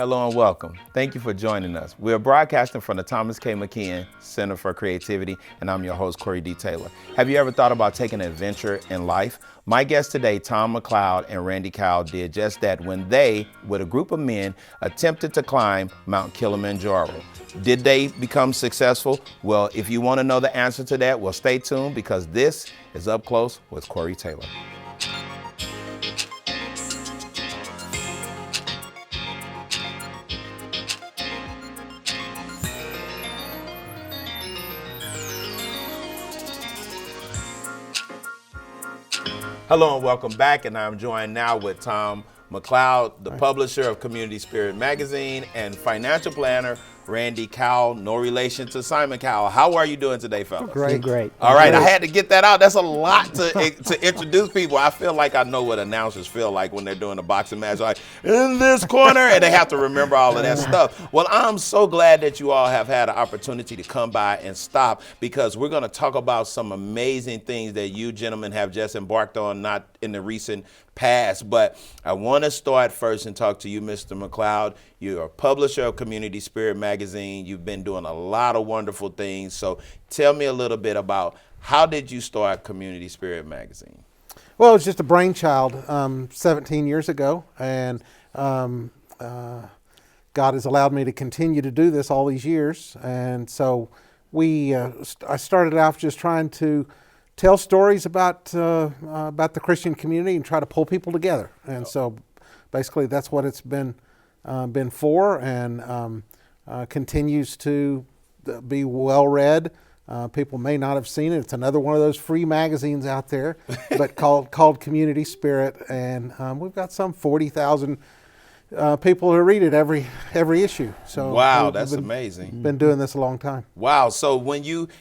Hello and welcome. Thank you for joining us. We are broadcasting from the Thomas K. McKeon Center for Creativity, and I'm your host, Corey D. Taylor. Have you ever thought about taking an adventure in life? My guest today, Tom McCloud and Randy Cowell, did just that when they, with a group of men, attempted to climb Mount Kilimanjaro. Did they become successful? Well, if you want to know the answer to that, well, stay tuned because this is Up Close with Corey Taylor. Hello and welcome back, and I'm joined now with Tom McCloud, the publisher of Community Spirit Magazine, and financial planner Randy Cowell, no relation to Simon Cowell. How are you doing today, fellas? Great. All right, I had to get that out. That's a lot to introduce people. I feel like I know what announcers feel like when they're doing a boxing match, like, in this corner, and they have to remember all of that stuff. Well, I'm so glad that you all have had an opportunity to come by and stop, because we're going to talk about some amazing things that you gentlemen have just embarked on, not in the recent past. But I want to start first and talk to you, Mr. McCloud. You're a publisher of Community Spirit Magazine. You've been doing a lot of wonderful things. So tell me a little bit about how did you start Community Spirit Magazine? Well, it was just a brainchild 17 years ago, and God has allowed me to continue to do this all these years. And so I started off just trying to tell stories about the Christian community and try to pull people together. And so basically that's what it's been for, and continues to be well read. People may not have seen it. It's another one of those free magazines out there, but called Community Spirit, and we've got some 40,000 people who read it every issue. So wow, that's amazing. Been doing this a long time. Wow. So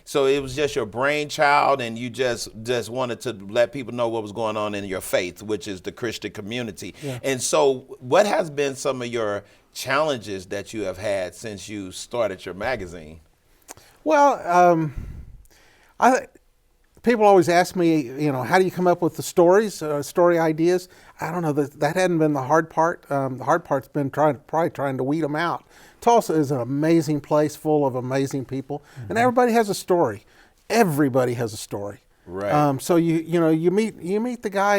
so it was just your brainchild, and you just wanted to let people know what was going on in your faith, which is the Christian community. Yeah. And so what has been some of your challenges that you have had since you started your magazine? Well, people always ask me, how do you come up with the stories, story ideas? I don't know, that hadn't been the hard part. The hard part's been probably trying to weed them out. Tulsa is an amazing place full of amazing people, and everybody has a story. Everybody has a story. Right. So you meet the guy,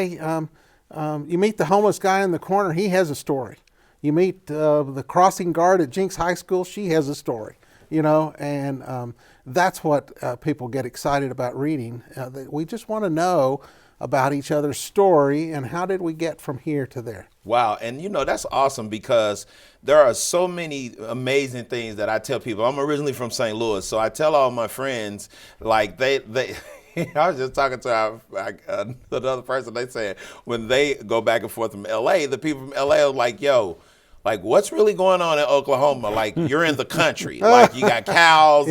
you meet the homeless guy in the corner. He has a story. You meet the crossing guard at Jinx High School. She has a story. And that's what people get excited about reading. We just want to know about each other's story and how did we get from here to there. Wow. And that's awesome, because there are so many amazing things that I tell people. I'm originally from St. Louis, so I tell all my friends, like they I was just talking to another person. They said when they go back and forth from LA, the people from LA are like, yo, like, what's really going on in Oklahoma? Like, you're in the country. Like, you got cows,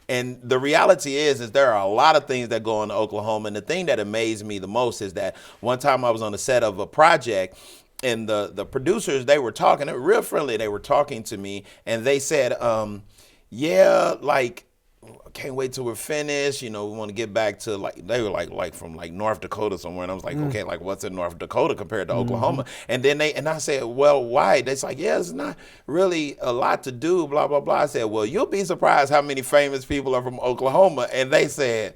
and the reality is there are a lot of things that go on in Oklahoma. And the thing that amazed me the most is that one time I was on the set of a project, and the producers, they were talking, they were real friendly. They were talking to me, and they said, can't wait till we're finished. We want to get back to, like, they were like from like North Dakota somewhere. And I was like, okay, like, what's in North Dakota compared to Oklahoma? And then I said, well, why? They're like, yeah, it's not really a lot to do, blah, blah, blah. I said, well, you'll be surprised how many famous people are from Oklahoma. And they said,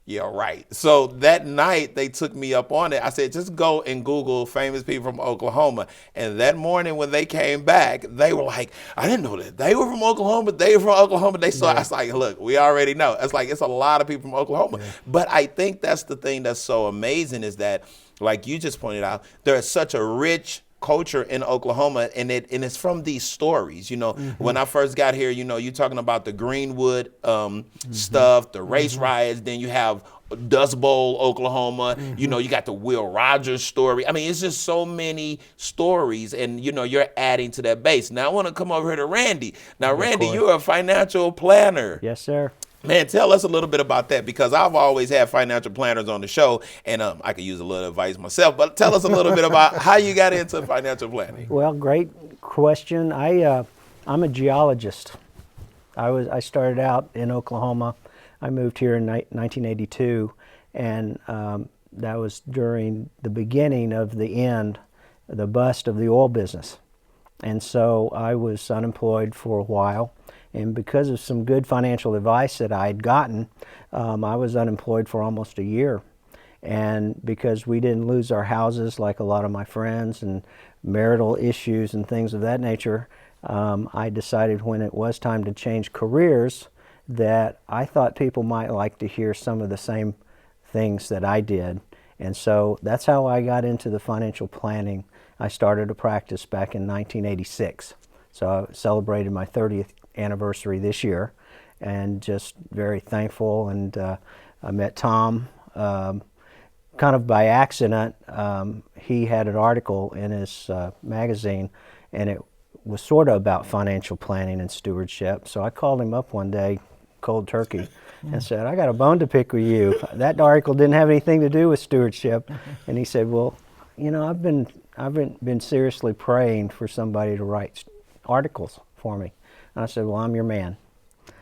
yeah, right. So that night they took me up on it. I said, just go and Google famous people from Oklahoma. And that morning when they came back, they were like, I didn't know that they were from Oklahoma. They were from Oklahoma. They saw. I was like, look, we already know. It's like, it's a lot of people from Oklahoma. Yeah. But I think that's the thing that's so amazing, is that, like you just pointed out, there's such a rich culture in Oklahoma, and it's from these stories. When I first got here, you're talking about the Greenwood stuff, the race riots, then you have Dust Bowl, Oklahoma, you got the Will Rogers story. I mean, it's just so many stories, and you're adding to that base. Now I want to come over here to Randy. Now, Randy, you're a financial planner. Yes, sir. Man, tell us a little bit about that, because I've always had financial planners on the show, and I could use a little advice myself. But tell us a little bit about how you got into financial planning. Well, great question. I'm a geologist. I started out in Oklahoma. I moved here in 1982, and that was during the beginning of the bust of the oil business. And so I was unemployed for a while. And because of some good financial advice that I had gotten, I was unemployed for almost a year. And because we didn't lose our houses like a lot of my friends and marital issues and things of that nature, I decided when it was time to change careers that I thought people might like to hear some of the same things that I did. And so that's how I got into the financial planning. I started a practice back in 1986. So I celebrated my 30th anniversary this year, and just very thankful. And I met Tom kind of by accident. He had an article in his magazine, and it was sort of about financial planning and stewardship. So I called him up one day, cold turkey, and said, I got a bone to pick with you. That article didn't have anything to do with stewardship. And he said, well, you know, I've been seriously praying for somebody to write articles for me. And I said, well, I'm your man.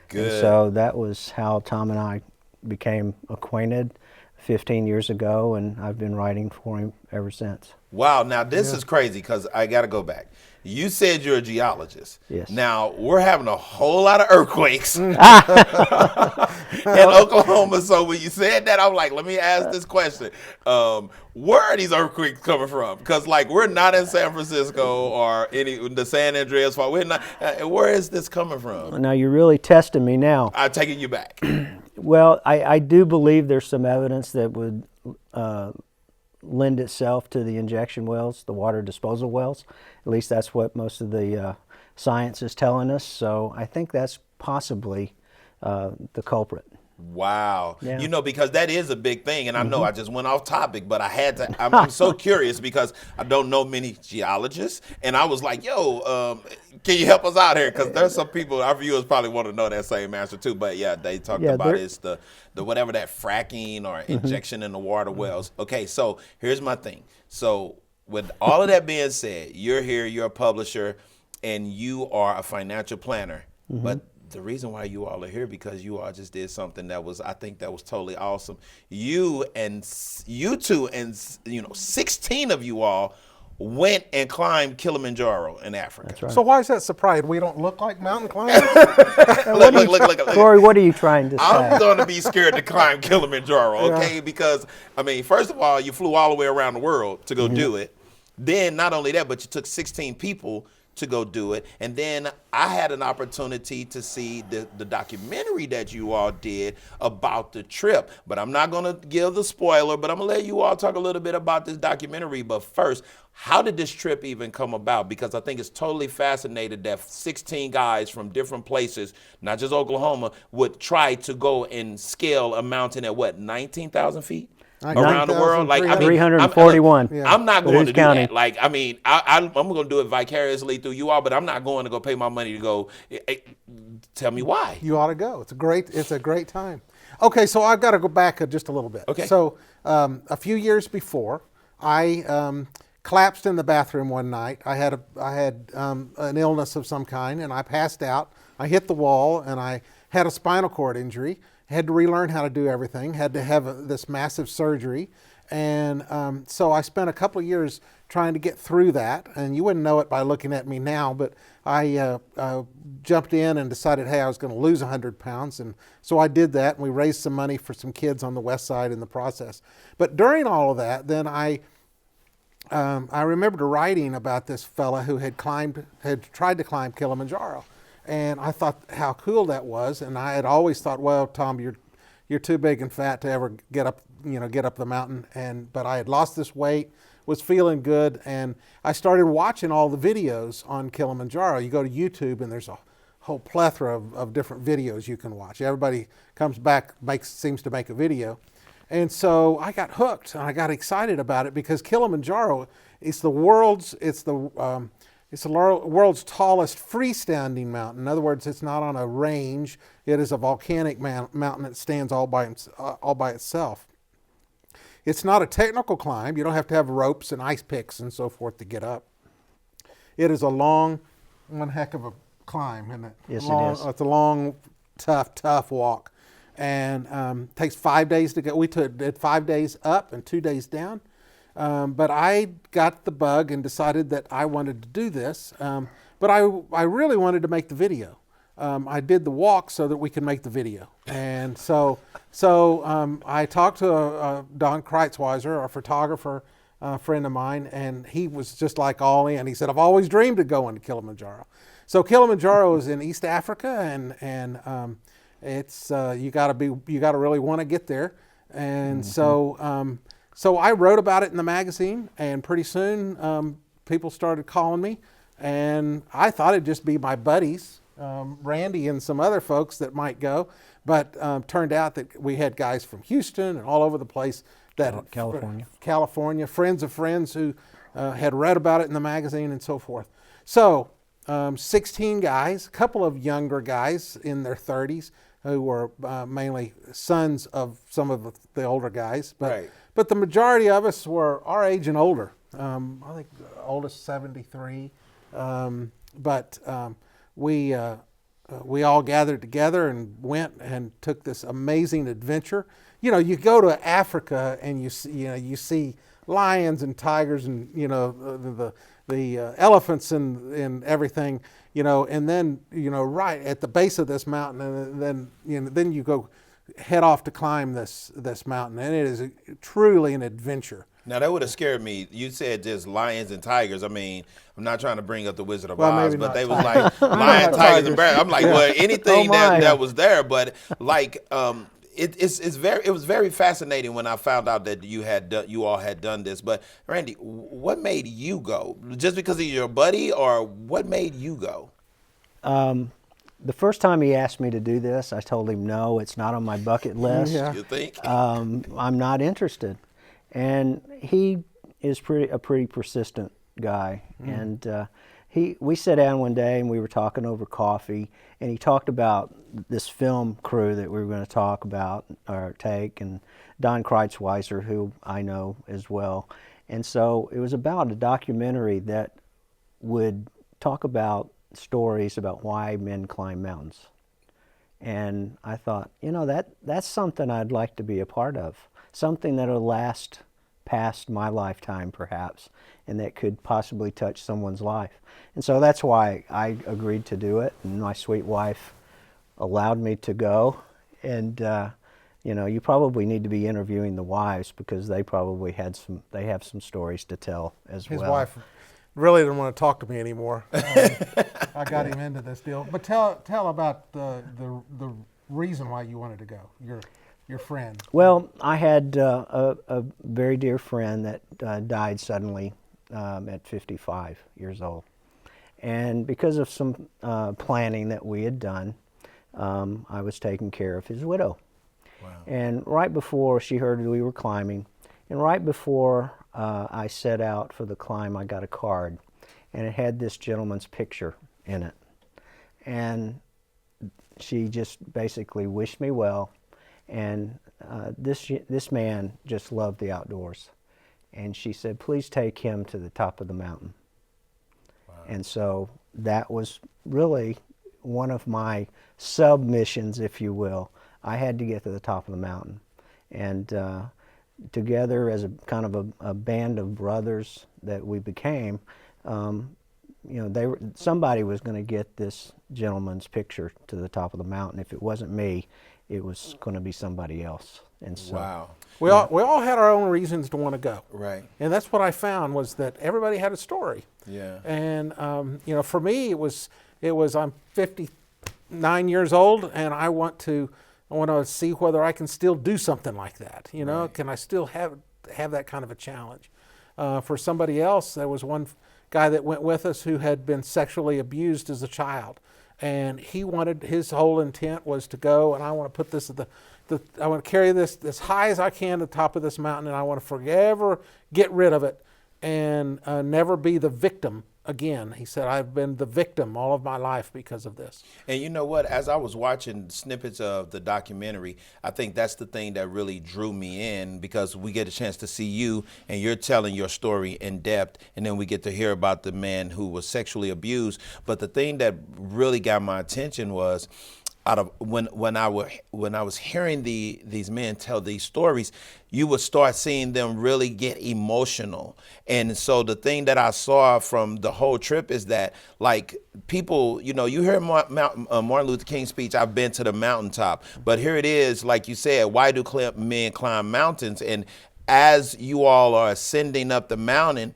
Good. And so that was how Tom and I became acquainted 15 years ago, and I've been writing for him ever since. Wow, now this is crazy because I got to go back. You said you're a geologist. Yes. Now, we're having a whole lot of earthquakes in Oklahoma. So when you said that, I'm like, let me ask this question. Where are these earthquakes coming from? Because, like, we're not in San Francisco or the San Andreas Fault. We're not. Where is this coming from? Now, you're really testing me now. I'm taking you back. Well, I do believe there's some evidence that would lend itself to the injection wells, the water disposal wells. At least that's what most of the science is telling us. So I think that's possibly the culprit. Wow. Yeah. You know, because that is a big thing. And I know I just went off topic, but I had to. I'm so curious because I don't know many geologists. And I was like, yo, can you help us out here? Because there's some people, our viewers probably want to know that same answer too. But yeah, they talked about it's the whatever that fracking or injection in the water wells. Okay, so here's my thing. So with all of that being said, you're here, you're a publisher, and you are a financial planner. But the reason why you all are here because you all just did something that was, I think that was totally awesome. You two and 16 of you all went and climbed Kilimanjaro in Africa. That's right. So why is that surprised? We don't look like mountain climbers? Look. Corey, what are you trying to say? I'm going to be scared to climb Kilimanjaro, okay? Because, I mean, first of all, you flew all the way around the world to go do it. Then, not only that, but you took 16 people to go do it. And then I had an opportunity to see the documentary that you all did about the trip. But I'm not going to give the spoiler, but I'm going to let you all talk a little bit about this documentary. But first, how did this trip even come about? Because I think it's totally fascinating that 16 guys from different places, not just Oklahoma, would try to go and scale a mountain at what, 19,000 feet? Around the world, like, I mean, 341. I'm not going to do counting. that. Like, I mean, I'm going to do it vicariously through you all, but I'm not going to go pay my money to go. Tell me why. You ought to go. It's a great time. Okay, so I've got to go back just a little bit. Okay. So a few years before, I collapsed in the bathroom one night. I had an illness of some kind, and I passed out. I hit the wall, and I had a spinal cord injury. Had to relearn how to do everything, had to have this massive surgery. And so I spent a couple of years trying to get through that. And you wouldn't know it by looking at me now, but I jumped in and decided, hey, I was going to lose 100 pounds. And so I did that, and we raised some money for some kids on the west side in the process. But during all of that, then I remembered writing about this fella who had tried to climb Kilimanjaro. And I thought how cool that was, and I had always thought, well, Tom, you're too big and fat to ever get up the mountain. But I had lost this weight, was feeling good, and I started watching all the videos on Kilimanjaro. You go to YouTube, and there's a whole plethora of different videos you can watch. Everybody comes back, seems to make a video, and so I got hooked, and I got excited about it because Kilimanjaro is the world's tallest freestanding mountain. In other words, it's not on a range. It is a volcanic mountain that stands all by itself. It's not a technical climb. You don't have to have ropes and ice picks and so forth to get up. It is one heck of a climb, isn't it? Yes, it is. It's a long, tough walk. And takes 5 days to go. We did 5 days up and 2 days down. But I got the bug and decided that I wanted to do this. But I really wanted to make the video. I did the walk so that we could make the video. And so I talked to Don Kreitzweiser, a photographer, friend of mine, and he was just like all in. He said, I've always dreamed of going to Kilimanjaro. So Kilimanjaro is in East Africa, and it's you got to really want to get there. And so I wrote about it in the magazine, and pretty soon people started calling me, and I thought it'd just be my buddies, Randy and some other folks that might go, but turned out that we had guys from Houston and all over the place, that California, friends of friends who had read about it in the magazine and so forth. So 16 guys, a couple of younger guys in their 30s who were mainly sons of some of the older guys, but the majority of us were our age and older. I think the oldest 73, but we all gathered together and went and took this amazing adventure. You know, you go to Africa and you see lions and tigers and the elephants and everything, and then right at the base of this mountain, and then you go head off to climb this mountain, and it is truly an adventure. Now that would have scared me. You said just lions and tigers. I mean, I'm not trying to bring up the Wizard of Oz, but they was like lion, tigers, and bears. I'm like, well, anything that was there, but like it was very fascinating when I found out that you all had done this. But Randy, what made you go? Just because of your buddy, or what made you go? The first time he asked me to do this, I told him no, it's not on my bucket list. You think? I'm not interested. And he is a pretty persistent guy. And we sat down one day and we were talking over coffee, and he talked about this film crew that we were going to talk about or take, and Don Kreitzweiser, who I know as well. And so it was about a documentary that would talk about stories about why men climb mountains. And I thought, that's something I'd like to be a part of, something that'll last past my lifetime perhaps, and that could possibly touch someone's life. And so that's why I agreed to do it, and my sweet wife allowed me to go. And you probably need to be interviewing the wives, because they probably have some stories to tell as well. His wife really didn't want to talk to me anymore. I got him into this deal. But tell about the reason why you wanted to go. Your friend. Well, I had a very dear friend that died suddenly at 55 years old, and because of some planning that we had done, I was taking care of his widow. Wow. And right before she heard we were climbing, and right before I set out for the climb, I got a card, and it had this gentleman's picture in it. And she just basically wished me well, and this man just loved the outdoors. And she said, please take him to the top of the mountain. Wow. And so that was really one of my submissions, if you will. I had to get to the top of the mountain. And together as a kind of a band of brothers that we became, somebody was going to get this gentleman's picture to the top of the mountain. If it wasn't me, it was going to be somebody else. And so, wow. We all had our own reasons to want to go. Right. And that's what I found, was that everybody had a story. Yeah. And for me, it was I'm 59 years old, and I want to see whether I can still do something like that. Right. Can I still have that kind of a challenge? For somebody else, there was one guy that went with us who had been sexually abused as a child, and his whole intent was to go, and I want to put this at I want to carry this as high as I can to the top of this mountain, and I want to forever get rid of it and never be the victim again. He said, I've been the victim all of my life because of this. And you know what? As I was watching snippets of the documentary, I think that's the thing that really drew me in, because we get a chance to see you and you're telling your story in depth, and then we get to hear about the man who was sexually abused. But the thing that really got my attention was out of when I was hearing these men tell these stories, you would start seeing them really get emotional. And so the thing that I saw from the whole trip is that, like, people, you hear Martin Luther King's speech, I've been to the mountaintop, but here it is, like you said, why do men climb mountains? And as you all are ascending up the mountain,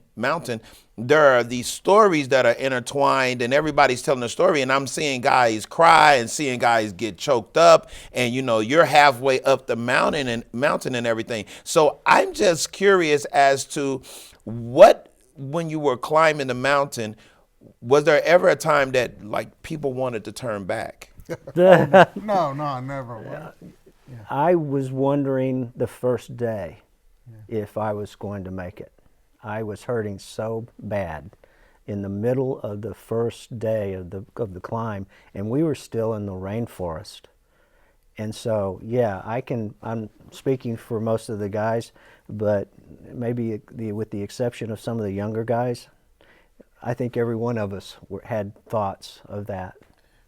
there are these stories that are intertwined, and everybody's telling a story, and I'm seeing guys cry and seeing guys get choked up, and you're halfway up the mountain and everything. So I'm just curious as to when you were climbing the mountain, was there ever a time that, like, people wanted to turn back? No, I never was. I was wondering the first day if I was going to make it. I was hurting so bad in the middle of the first day of the climb, and we were still in the rainforest. And so, yeah, I'm speaking for most of the guys, but maybe with the exception of some of the younger guys, I think every one of us had thoughts of that.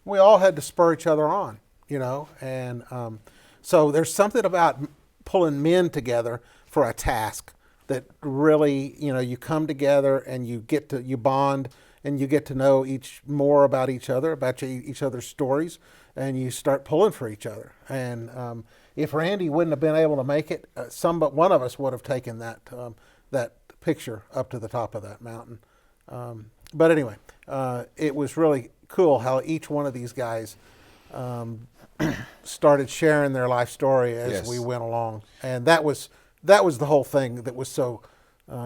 We all had to spur each other on, and so there's something about pulling men together for a task that really, you come together and you bond and you get to know more about each other, about each other's stories, and you start pulling for each other. And if Randy wouldn't have been able to make it, but one of us would have taken that picture up to the top of that mountain. But anyway, it was really cool how each one of these guys started sharing their life story as we went along, and that was the whole thing that was so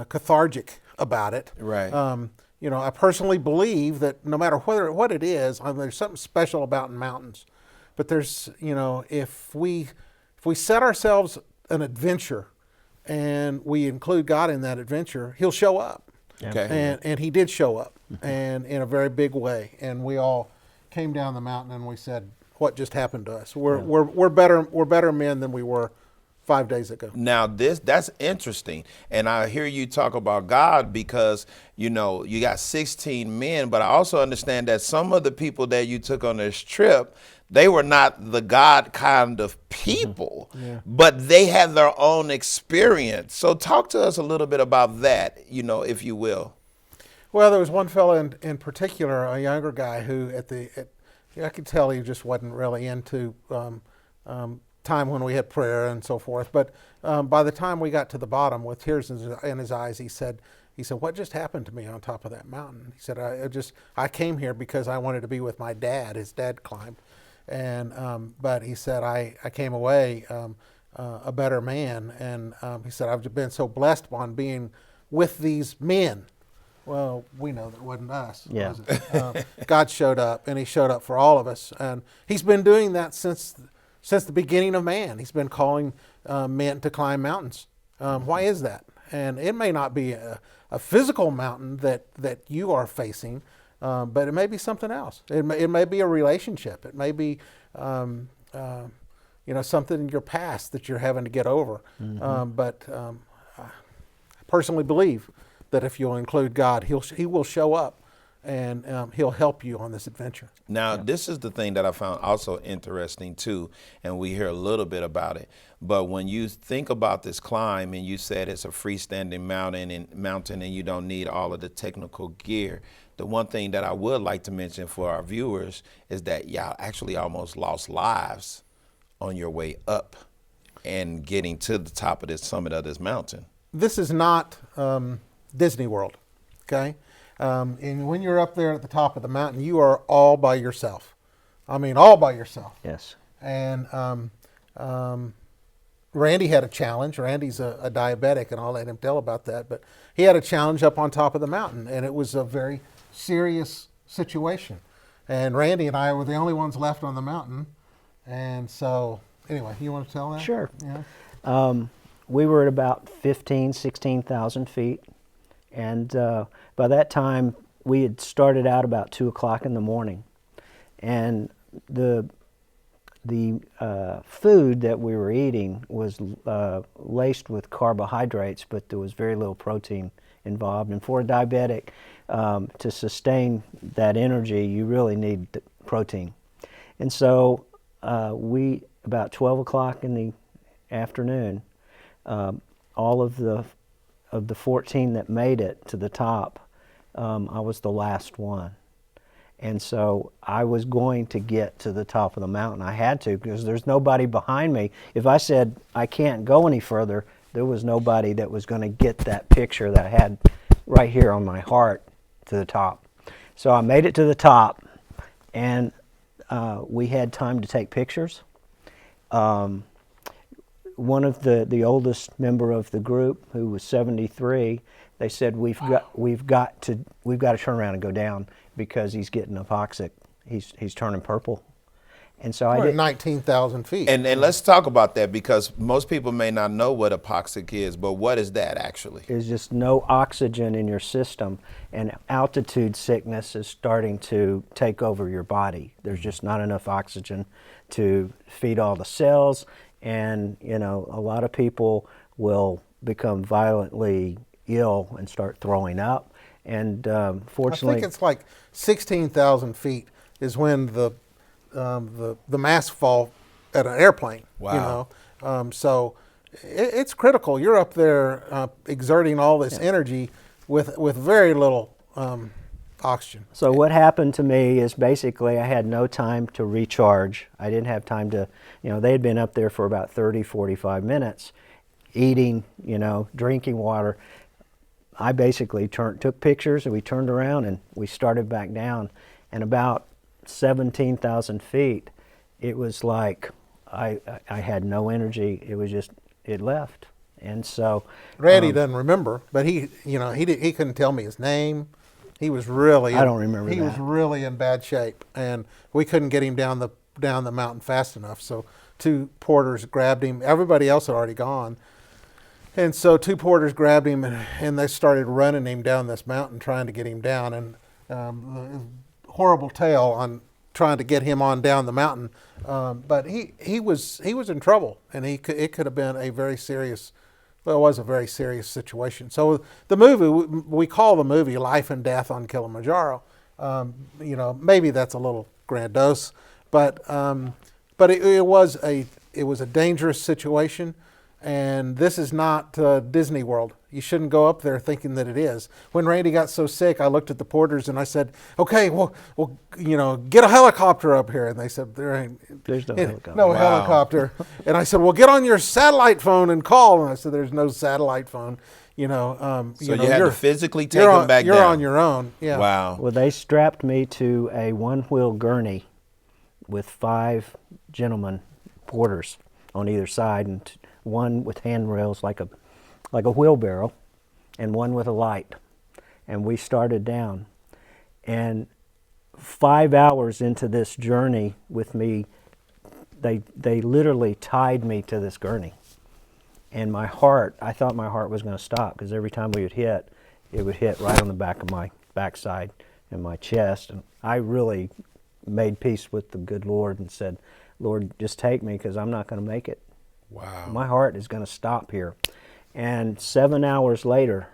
cathartic about it. Right. I personally believe that no matter what it is, there's something special about mountains. But there's, if we set ourselves an adventure and we include God in that adventure, He'll show up. Okay. And He did show up, and in a very big way. And we all came down the mountain and we said, "What just happened to us? We're better men than we were 5 days ago." Now that's interesting, and I hear you talk about God because you got 16 men, but I also understand that some of the people that you took on this trip, they were not the God kind of people, but they had their own experience. So talk to us a little bit about that, if you will. Well, there was one fellow in particular, a younger guy, who I could tell he just wasn't really into time when we had prayer and so forth. But by the time we got to the bottom with tears in his eyes, he said, "What just happened to me on top of that mountain?" He said, I came here because I wanted to be with my dad. His dad climbed. And but he said, I came away a better man. And he said, I've been so blessed on being with these men. Well, we know that wasn't us. Yeah. Was it? God showed up, and He showed up for all of us. And He's been doing that since the beginning of man. He's been calling men to climb mountains. Why is that? And it may not be a physical mountain that you are facing, but it may be something else. It may be a relationship. It may be something in your past that you're having to get over. But I personally believe that if you'll include God, He will show up, and He'll help you on this adventure. Now, this is the thing that I found also interesting too, and we hear a little bit about it. But when you think about this climb, and you said it's a freestanding mountain, and you don't need all of the technical gear, the one thing that I would like to mention for our viewers is that y'all actually almost lost lives on your way up and getting to the top of this summit of this mountain. This is not Disney World, okay? And when you're up there at the top of the mountain, you are all by yourself. I mean, all by yourself. Yes. And Randy had a challenge. Randy's a diabetic, and I'll let him tell about that. But he had a challenge up on top of the mountain, and it was a very serious situation. And Randy and I were the only ones left on the mountain. And so, anyway, you want to tell that? Sure. Yeah. We were at about 16,000 feet. And by that time, we had started out about 2 o'clock in the morning. And the food that we were eating was laced with carbohydrates, but there was very little protein involved. And for a diabetic, to sustain that energy, you really need protein. And so we about 12 o'clock in the afternoon, all of the 14 that made it to the top, I was the last one. And so I was going to get to the top of the mountain. I had to, because there's nobody behind me. If I said I can't go any further, there was nobody that was going to get that picture that I had right here on my heart to the top. So I made it to the top, and we had time to take pictures. One of the oldest member of the group, who was 73, they said, we've got to turn around and go down, because he's getting hypoxic. He's turning purple. And so I We're did at 19,000 feet. And let's talk about that, because most people may not know what hypoxic is, but what is that actually? There's just no oxygen in your system, and altitude sickness is starting to take over your body. There's just not enough oxygen to feed all the cells, and a lot of people will become violently ill and start throwing up. And fortunately, I think it's like 16,000 feet is when the mask fall at an airplane. Wow. So it's critical. You're up there exerting all this energy with very little oxygen. So what happened to me is basically I had no time to recharge. I didn't have time to, they had been up there for about 30, 45 minutes, eating, drinking water. I basically took pictures, and we turned around and we started back down. And about 17,000 feet, it was like I had no energy. It was just, it left. And so Randy doesn't remember, but he couldn't tell me his name. He was really, I don't remember He that. was really in bad shape, and we couldn't get him down the mountain fast enough. So 2 porters grabbed him. Everybody else had already gone. And so 2 porters grabbed him, and they started running him down this mountain, trying to get him down. And horrible tale on trying to get him on down the mountain. But he was in trouble, and it could have been a very serious. Well, it was a very serious situation. So the movie, we call the movie "Life and Death on Kilimanjaro." Maybe that's a little grandiose, but it was a dangerous situation. And this is not Disney World. You shouldn't go up there thinking that it is. When Randy got so sick, I looked at the porters and I said, "Okay, well, get a helicopter up here." And they said, there's no helicopter. No Wow. helicopter. And I said, "Well, get on your satellite phone and call." And I said, "There's no satellite phone." So you had to physically take them back You're down. on your own. Yeah. Wow. Well, they strapped me to a one-wheel gurney with 5 gentlemen porters on either side, and one with handrails like a wheelbarrow, and one with a light. And we started down. And 5 hours into this journey with me, they literally tied me to this gurney. And my heart, I thought my heart was going to stop, because every time we would hit, it would hit right on the back of my backside and my chest. And I really made peace with the good Lord and said, "Lord, just take me, because I'm not going to make it. Wow. My heart is going to stop here." And 7 hours later,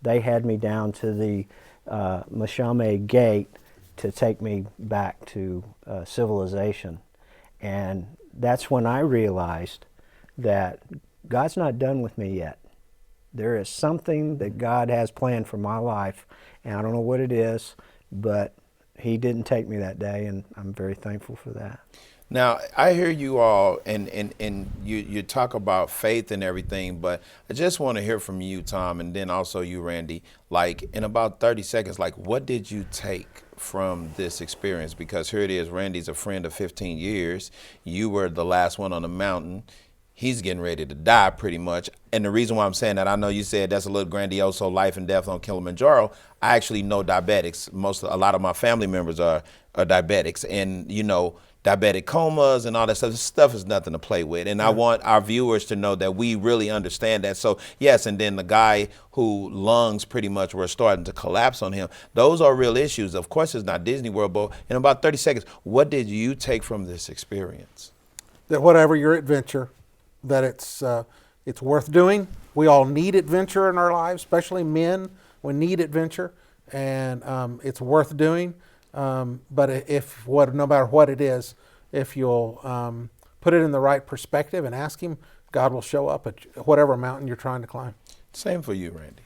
they had me down to the Mashame gate to take me back to civilization. And that's when I realized that God's not done with me yet. There is something that God has planned for my life, and I don't know what it is, but He didn't take me that day, and I'm very thankful for that. Now, I hear you all, and you talk about faith and everything, but I just want to hear from you, Tom, and then also you, Randy, like in about 30 seconds, like what did you take from this experience? Because here it is, Randy's a friend of 15 years. You were the last one on the mountain. He's getting ready to die pretty much. And the reason why I'm saying that, I know you said that's a little grandiose, so life and death on Kilimanjaro. I actually know diabetics. A lot of my family members are diabetics, and diabetic comas and all that stuff. This stuff is nothing to play with. And I want our viewers to know that we really understand that. So yes, and then the guy who lungs pretty much were starting to collapse on him. Those are real issues. Of course, it's not Disney World, but in about 30 seconds, what did you take from this experience? That whatever your adventure, that it's worth doing. We all need adventure in our lives, especially men. We need adventure, and it's worth doing. But no matter what it is, if you'll put it in the right perspective and ask Him, God will show up at whatever mountain you're trying to climb. Same for you, Randy.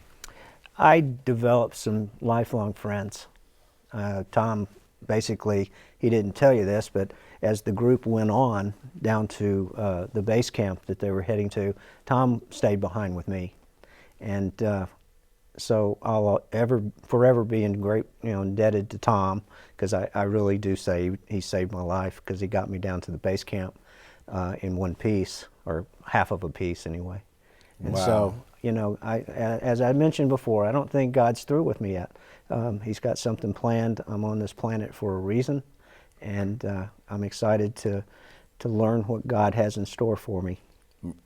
I developed some lifelong friends. Tom, basically, he didn't tell you this, but as the group went on down to the base camp that they were heading to, Tom stayed behind with me. And so I'll forever be indebted to Tom, because I really do say he saved my life, because he got me down to the base camp in one piece, or half of a piece anyway. And so, as I mentioned before, I don't think God's through with me yet. He's got something planned. I'm on this planet for a reason, and I'm excited to learn what God has in store for me.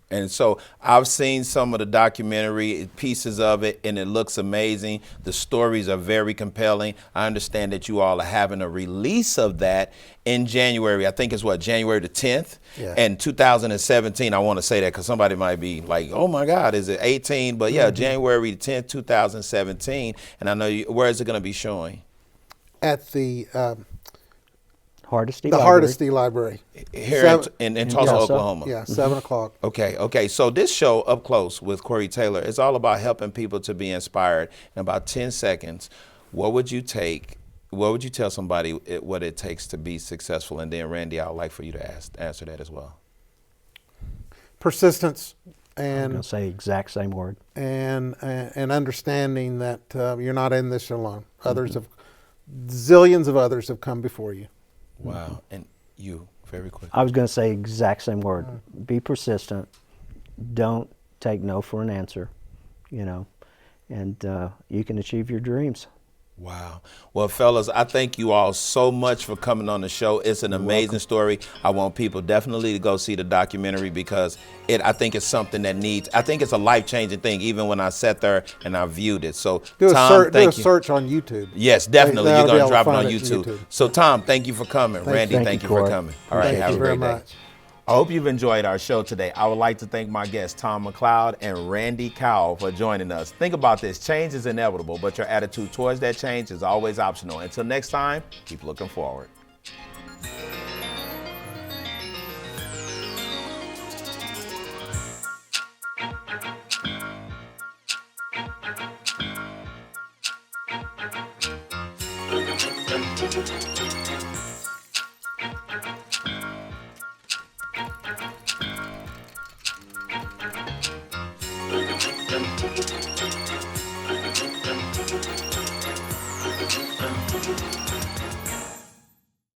And so I've seen some of the documentary pieces of it, and it looks amazing. The stories are very compelling. I understand that you all are having a release of that in January. I think it's January the 10th? Yeah. And 2017, I want to say that because somebody might be like, oh my God, is it 18? But yeah, January the 10th, 2017. And I know where is it going to be showing? At the Hardesty the Library. Hardesty Library. Here in Tulsa, Tulsa. Oklahoma. Yeah, 7 o'clock. Okay. So this show, Up Close with Corey Taylor, is all about helping people to be inspired. In about 10 seconds, what would you tell somebody what it takes to be successful? And then, Randy, I would like for you to answer that as well. Persistence I'm and going to say exact same word. and understanding that you're not in this alone. Zillions of others have come before you. Wow. And you, very quick. I was going to say exact same word. Be persistent. Don't take no for an answer, and you can achieve your dreams. Wow. Well, fellas, I thank you all so much for coming on the show. It's an amazing story. I want people definitely to go see the documentary, because I think it's something that I think it's a life-changing thing, even when I sat there and I viewed it. So, Tom, do a search on YouTube. Yes, definitely. They'll You're going be to able drop to it on find it to YouTube. YouTube. So, Tom, thank you for coming. Randy, Thank thank you, you for Corey. coming. All right, Thank have you a very great day. much. I hope you've enjoyed our show today. I would like to thank my guests, Tom McCloud and Randy Cowell, for joining us. Think about this. Change is inevitable, but your attitude towards that change is always optional. Until next time, keep looking forward.